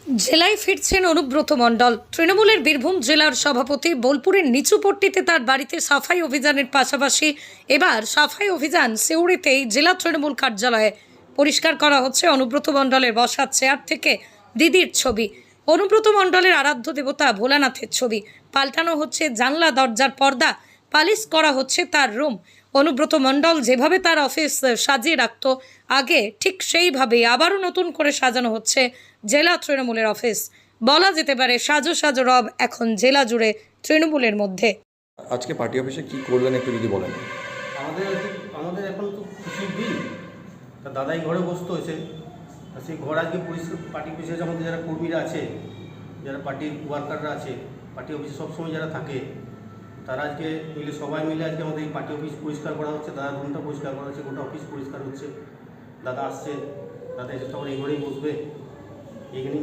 জেলায় ফিরছেন অনুব্রত মণ্ডল। তৃণমূলের বীরভূম জেলার সভাপতি বোলপুরের নিচুপট্টিতে তার বাড়িতে সাফাই অভিযানের পাশাপাশি এবার সাফাই অভিযান সিউড়িতেই জেলা তৃণমূল কার্যালয়ে পরিষ্কার করা হচ্ছে অনুব্রত মণ্ডলের বসার চেয়ার থেকে দিদির ছবি, অনুব্রত মণ্ডলের আরাধ্য দেবতা ভোলানাথের ছবি, পাল্টানো হচ্ছে জানলা দরজার পর্দা, পালিশ করা হচ্ছে তার রুম। অনুব্রত মণ্ডল যেভাবে তার অফিস সাজিয়ে রাখত আগে, ঠিক সেইভাবেই আবারও নতুন করে সাজানো হচ্ছে জেলা তৃণমূলের অফিস। বলা যেতে পারে সাজো সাজো রব এখন জেলা জুড়ে তৃণমূলের মধ্যে। আজকে পার্টি অফিসে কি করলেন একটু যদি বলেন। আমাদের এখন তো খুশির দিন। তা দাদাই ঘরে বসতে হয়েছে, তা সেই ঘর আজকে পরিষ্কার। পার্টি অফিসে আমাদের যারা কর্মীরা আছে, যারা পার্টির ওয়ার্কাররা আছে, পার্টি অফিসে সবসময় যারা থাকে, তারা আজকে মিলে সবাই মিলে আজকে আমাদের এই পার্টি অফিস পরিষ্কার করা হচ্ছে। দাদার রুমটা পরিষ্কার করা হচ্ছে, গোটা অফিস পরিষ্কার হচ্ছে। দাদা আসছে, দাদা এসে তখন এই ঘরেই বসবে, এইখানেই